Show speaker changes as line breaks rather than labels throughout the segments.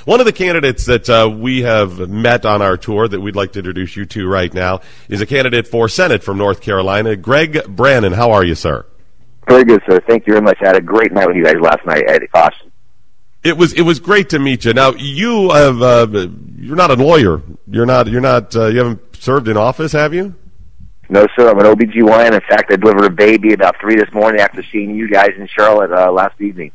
One of the candidates that we have met on our tour that we'd like to introduce you to right now is a candidate for Senate from North Carolina, Greg Brannon. How are you, sir?
Very good, sir. Thank you very much. I had a great night with you guys last night at Austin.
It was great to meet you. Now you have you're not a lawyer. You haven't served in office, have you?
No, sir. I'm an OBGYN. In fact, I delivered a baby about 3 this morning after seeing you guys in Charlotte last evening.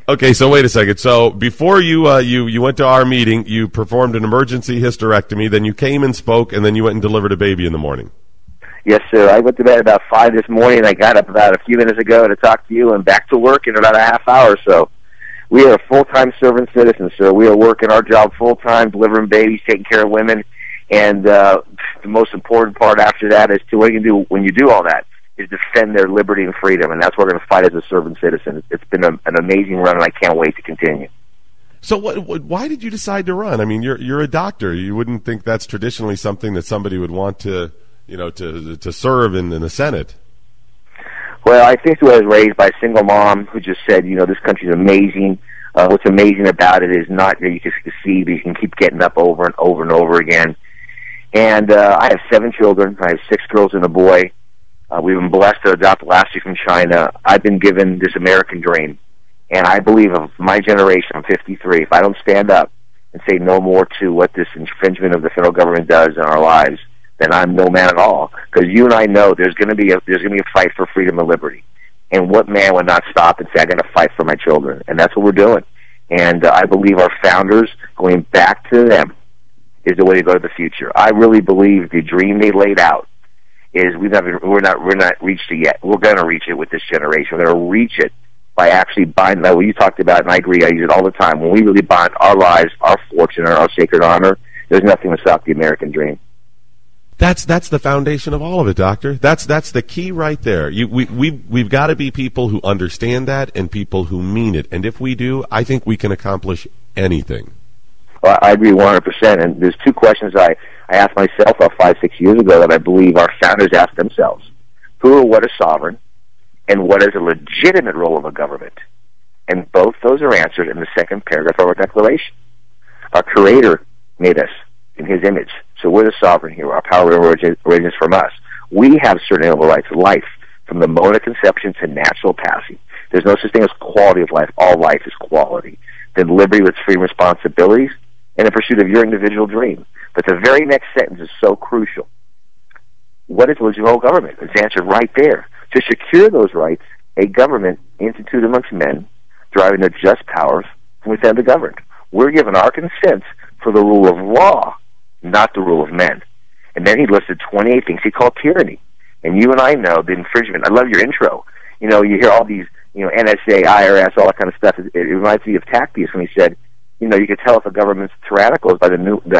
Okay, so wait a second. So before you went to our meeting, you performed an emergency hysterectomy, then you came and spoke, and then you went and delivered a baby in the morning.
Yes, sir. I went to bed about 5 this morning. I got up about a few minutes ago to talk to you and back to work in about a half hour or so. We are full-time servant citizens, sir. We are working our job full-time, delivering babies, taking care of women, and the most important part after that is to what you can do when you do all that is defend their liberty and freedom, and that's what we're going to fight as a servant citizen. It's been an amazing run, and I can't wait to continue.
So why did you decide to run? I mean, you're a doctor. You wouldn't think that's traditionally something that somebody would want to serve in the Senate.
Well, I think I was raised by a single mom who just said, this country's amazing. What's amazing about it is not that you can succeed, but you can keep getting up over and over and over again. And I have 7 children. I have 6 girls and a boy. We've been blessed to adopt last year from China. I've been given this American dream. And I believe of my generation, I'm 53, if I don't stand up and say no more to what this infringement of the federal government does in our lives, then I'm no man at all. Because you and I know there's going to be a fight for freedom and liberty. And what man would not stop and say, I'm going to fight for my children? And that's what we're doing. And I believe our founders, going back to them, is the way to go to the future. I really believe the dream they laid out is we're not reached it yet. We're going to reach it with this generation. We're going to reach it by actually binding that. What you talked about, and I agree, I use it all the time. When we really bind our lives, our fortune, and our sacred honor, there's nothing to stop the American dream.
That's the foundation of all of it, Doctor. That's the key right there. We've got to be people who understand that and people who mean it. And if we do, I think we can accomplish anything.
Well, I agree 100%. And there's 2 questions I asked myself 5-6 years ago that I believe our founders asked themselves. Who or what is sovereign? And what is a legitimate role of a government? And both those are answered in the second paragraph of our Declaration. Our Creator made us in His image. So we're the sovereign here. Our power originates from us. We have certain inalienable rights. Life, from the moment of conception to natural passing. There's no such thing as quality of life. All life is quality. Then liberty with free responsibilities and the pursuit of your individual dream. But the very next sentence is so crucial. What is legitimate government? It's answered right there. To secure those rights, a government instituted amongst men, deriving the just powers from within the governed. We're given our consent for the rule of law, not the rule of men. And then he listed 28 things he called tyranny. And you and I know the infringement. I love your intro. You hear all these, NSA, IRS, all that kind of stuff. It reminds me of Tactius when he said, you can tell if a government's tyrannical is by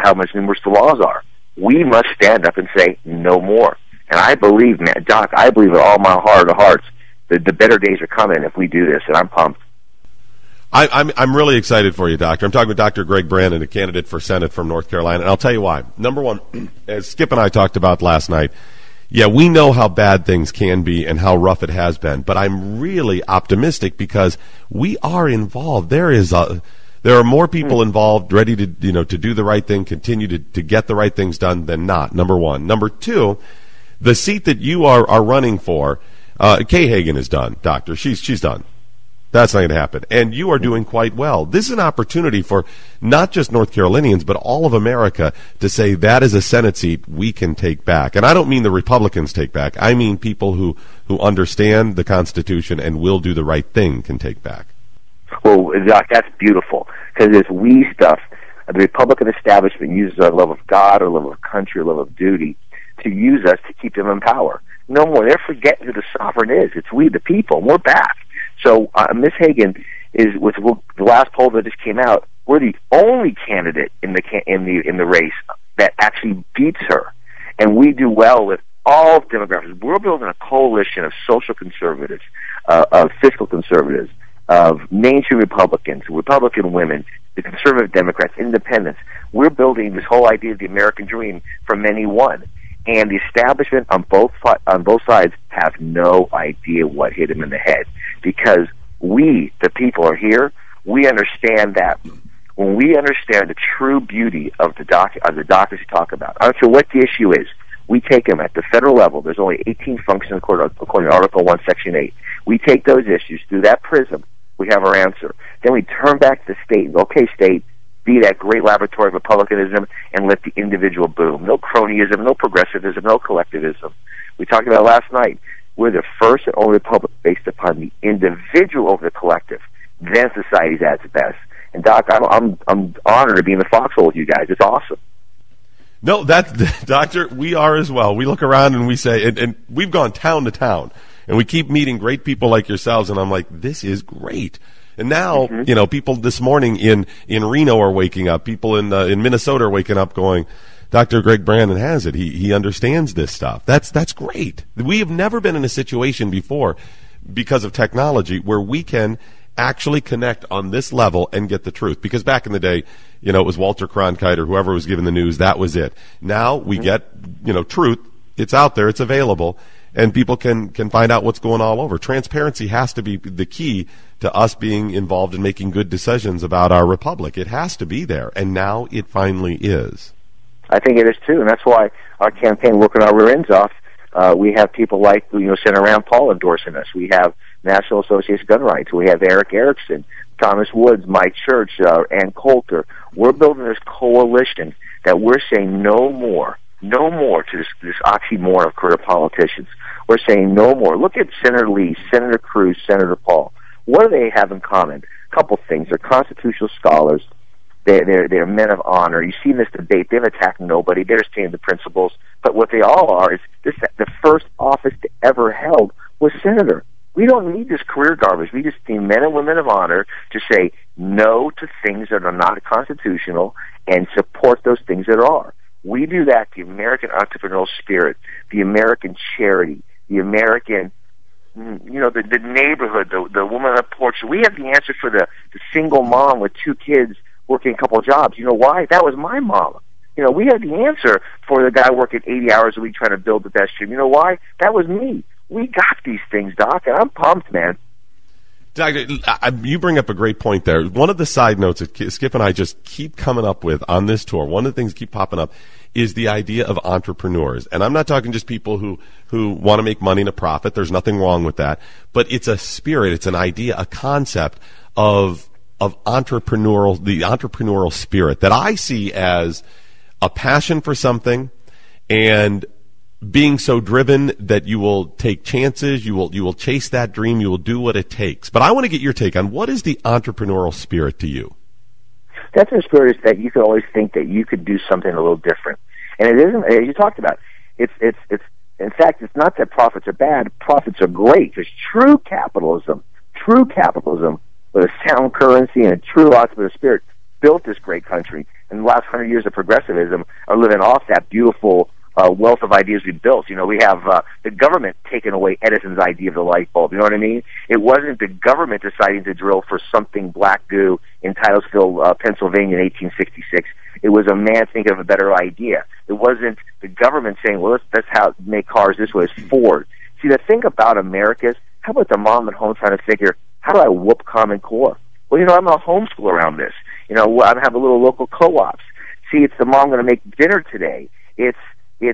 how much numerous the laws are. We must stand up and say no more. And I believe, man, Doc, I believe with all my heart of hearts that the better days are coming if we do this, and I'm pumped.
I'm really excited for you, Doctor. I'm talking with Dr. Greg Brannon, a candidate for Senate from North Carolina, and I'll tell you why. Number one, as Skip and I talked about last night, yeah, we know how bad things can be and how rough it has been, but I'm really optimistic because we are involved. There are more people involved, ready to do the right thing, continue to get the right things done than not. Number one. Number two, the seat that you are running for, Kay Hagan is done, Doctor. She's done. That's not going to happen. And you are doing quite well. This is an opportunity for not just North Carolinians, but all of America to say that is a Senate seat we can take back. And I don't mean the Republicans take back. I mean people who understand the Constitution and will do the right thing can take back.
Well, Doc, that's beautiful. Because this we stuff, the Republican establishment uses our love of God, our love of country, our love of duty to use us to keep them in power. No more. They're forgetting who the sovereign is. It's we, the people. We're back. So Ms. Hagan is with the last poll that just came out. We're the only candidate in the race that actually beats her, and we do well with all demographics. We're building a coalition of social conservatives, of fiscal conservatives, of mainstream Republicans, Republican women, the conservative Democrats, independents. We're building this whole idea of the American dream from many one. And the establishment on both sides have no idea what hit them in the head, because we, the people, are here. We understand that when we understand the true beauty of the doctors you talk about, I don't care what the issue is, we take them at the federal level. There's only 18 functions according to Article 1, Section 8. We take those issues through that prism. We have our answer. Then we turn back to the state and go, okay, state, be that great laboratory of republicanism and let the individual boom. No cronyism, no progressivism, no collectivism. We talked about it last night. We're the first and only republic based upon the individual over the collective. Then society's at its best. And Doc, I'm honored to be in the foxhole with you guys. It's awesome.
No, Doctor, we are as well. We look around and we say, and we've gone town to town, and we keep meeting great people like yourselves, and I'm like, this is great. And now, people this morning in Reno are waking up. People in Minnesota are waking up going, Dr. Greg Brannon has it. He understands this stuff. That's great. We have never been in a situation before because of technology where we can actually connect on this level and get the truth. Because back in the day, it was Walter Cronkite or whoever was giving the news. That was it. Now we get, truth. It's out there. It's available. And people can find out what's going all over. Transparency has to be the key to us being involved in making good decisions about our republic. It has to be there. And now it finally is.
I think it is too. And that's why our campaign, working our rear ends off, we have people like, Senator Rand Paul endorsing us. We have National Association of Gun Rights. We have Eric Erickson, Thomas Woods, Mike Church, Ann Coulter. We're building this coalition that we're saying no more to this oxymoron of career politicians. We're saying no more. Look at Senator Lee, Senator Cruz, Senator Paul. What do they have in common? A couple things. They're constitutional scholars. They're men of honor. You see in this debate, they've attacked nobody. They're stating the principles. But what they all are is the first office ever held was senator. We don't need this career garbage. We just need men and women of honor to say no to things that are not constitutional and support those things that are. We do that, the American entrepreneurial spirit, the American charity, the American, the neighborhood, the woman on the porch. We have the answer for the single mom with two kids working a couple of jobs. You know why? That was my mom. We have the answer for the guy working 80 hours a week trying to build the best gym. You know why? That was me. We got these things, Doc, and I'm pumped, man.
Doctor, you bring up a great point there. One of the side notes that Skip and I just keep coming up with on this tour, one of the things that keep popping up is the idea of entrepreneurs. And I'm not talking just people who want to make money and a profit. There's nothing wrong with that. But it's a spirit, it's an idea, a concept of the entrepreneurial spirit that I see as a passion for something and being so driven that you will take chances, you will chase that dream, you will do what it takes. But I want to get your take on what is the entrepreneurial spirit to you?
That's the spirit is that you could always think that you could do something a little different. And it isn't, as you talked about, it's in fact, it's not that profits are bad, profits are great. There's true capitalism with a sound currency and a true entrepreneurial spirit built this great country. And the last 100 years of progressivism are living off that beautiful wealth of ideas we built. We have the government taking away Edison's idea of the light bulb. You know what I mean? It wasn't the government deciding to drill for something black goo in Titusville, Pennsylvania in 1866. It was a man thinking of a better idea. It wasn't the government saying, well, let's how make cars this way. It's Ford. See, the thing about America is, how about the mom at home trying to figure, how do I whoop Common Core? Well, I'm a homeschool around this. I have a little local co-ops. See, it's the mom going to make dinner today. It's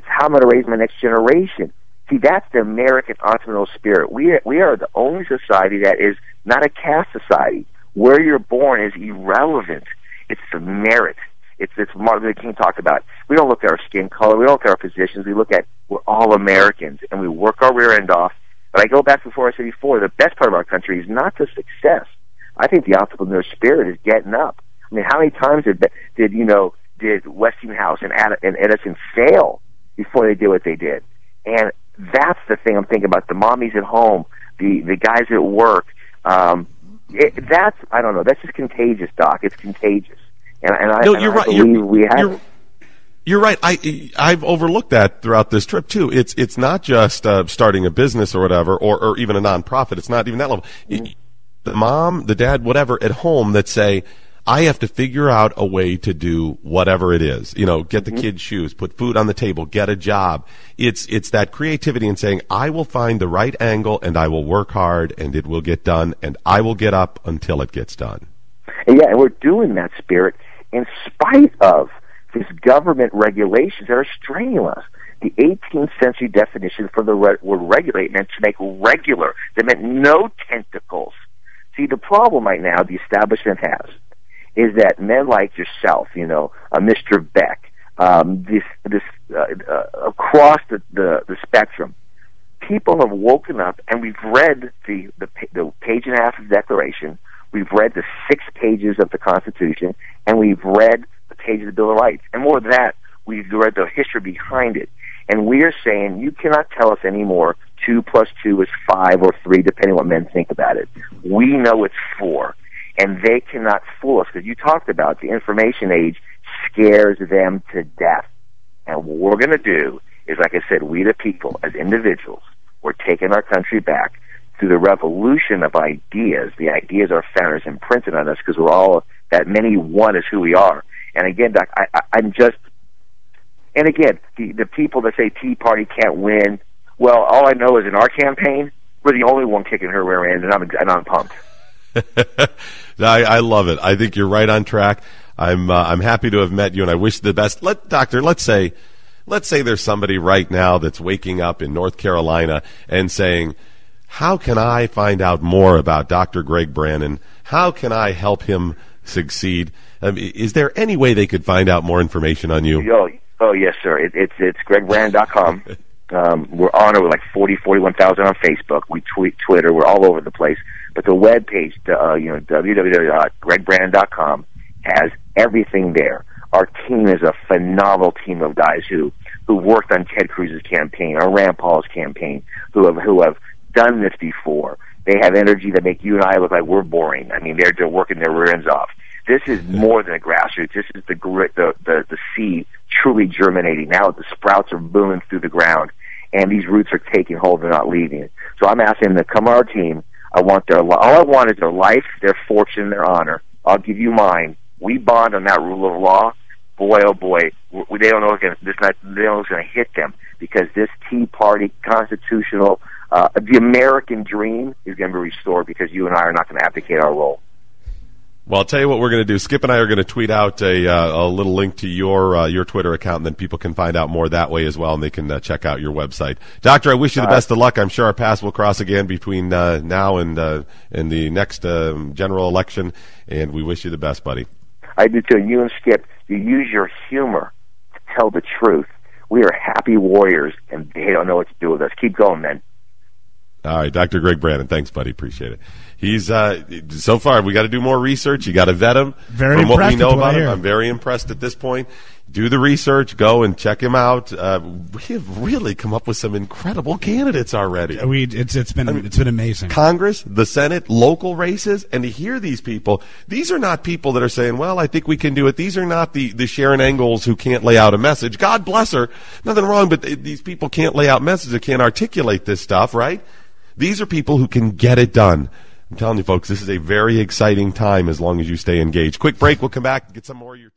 how I'm going to raise my next generation. See, that's the American entrepreneurial spirit. We are the only society that is not a caste society. Where you're born is irrelevant. It's the merit. It's Martin Luther King talked about. We don't look at our skin color. We don't look at our positions. We look at we're all Americans, and we work our rear end off. But I go back to what I said before. The best part of our country is not the success. I think the entrepreneurial spirit is getting up. I mean, how many times did Westinghouse and Edison fail before they did what they did? And that's the thing I'm thinking about. The mommies at home, the guys at work. I don't know. That's just contagious, Doc. It's contagious.
You're right.
We have.
You're right. I've overlooked that throughout this trip too. It's not just starting a business or whatever, or even a nonprofit. It's not even that level. The mom, the dad, whatever at home that say, I have to figure out a way to do whatever it is. Get the kids shoes, put food on the table, get a job. It's that creativity and saying, I will find the right angle and I will work hard and it will get done and I will get up until it gets done.
And we're doing that, Spirit, in spite of this government regulations that are straining us. The 18th century definition for the word regulate meant to make regular. That meant no tentacles. See, the problem right now the establishment has is that men like yourself, Mr. Beck, across the spectrum, people have woken up, and we've read the page and a half of the Declaration, we've read the 6 pages of the Constitution, and we've read the page of the Bill of Rights. And more than that, we've read the history behind it. And we are saying you cannot tell us anymore 2 plus 2 is 5 or 3, depending on what men think about it. We know it's 4. And they cannot fool us, because you talked about the information age scares them to death. And what we're going to do is, like I said, we the people, as individuals, we're taking our country back through the revolution of ideas. The ideas our founders imprinted on us, because we're all, that many one is who we are. And again, Doc, I'm just, and again, the people that say Tea Party can't win, well, all I know is in our campaign, we're the only one kicking her rear end, and I'm pumped.
I love it. I think you're right on track. I'm happy to have met you, and I wish you the best. Doctor, let's say there's somebody right now that's waking up in North Carolina and saying, how can I find out more about Dr. Greg Brannon? How can I help him succeed? Is there any way they could find out more information on you?
Oh yes, sir. It's gregbrannon.com. We're on it with like 41,000 on Facebook. We tweet, Twitter. We're all over the place. But the web page, www.gregbrannon.com, has everything there. Our team is a phenomenal team of guys who worked on Ted Cruz's campaign, or Rand Paul's campaign, who have done this before. They have energy that make you and I look like we're boring. I mean, they're working their rear ends off. This is more than a grassroots. This is the seed truly germinating. Now the sprouts are booming through the ground, and these roots are taking hold and not leaving it. So I'm asking them to come on our team. All I want is their life, their fortune, their honor. I'll give you mine. We bond on that rule of law. Boy, oh boy, they don't know what's going to hit them, because this Tea Party constitutional, the American dream is going to be restored, because you and I are not going to abdicate our role.
Well, I'll tell you what we're going to do. Skip and I are going to tweet out a little link to your Twitter account, and then people can find out more that way as well, and they can check out your website. Doctor, I wish you the best of luck. I'm sure our paths will cross again between now and the next general election, and we wish you the best, buddy.
I do too. You and Skip, you use your humor to tell the truth. We are happy warriors, and they don't know what to do with us. Keep going, man.
All right, Dr. Greg Brannon. Thanks, buddy. Appreciate it. He's so far, we got to do more research. You got to vet him.
Very
from what we know about
him.
I'm very impressed at this point. Do the research. Go and check him out. We have really come up with some incredible candidates already.
It's been amazing.
Congress, the Senate, local races, and to hear these people, these are not people that are saying, well, I think we can do it. These are not the Sharon Engels who can't lay out a message. God bless her. Nothing wrong, but these people can't lay out messages. They can't articulate this stuff, right? These are people who can get it done. I'm telling you, folks, this is a very exciting time as long as you stay engaged. Quick break. We'll come back and get some more of your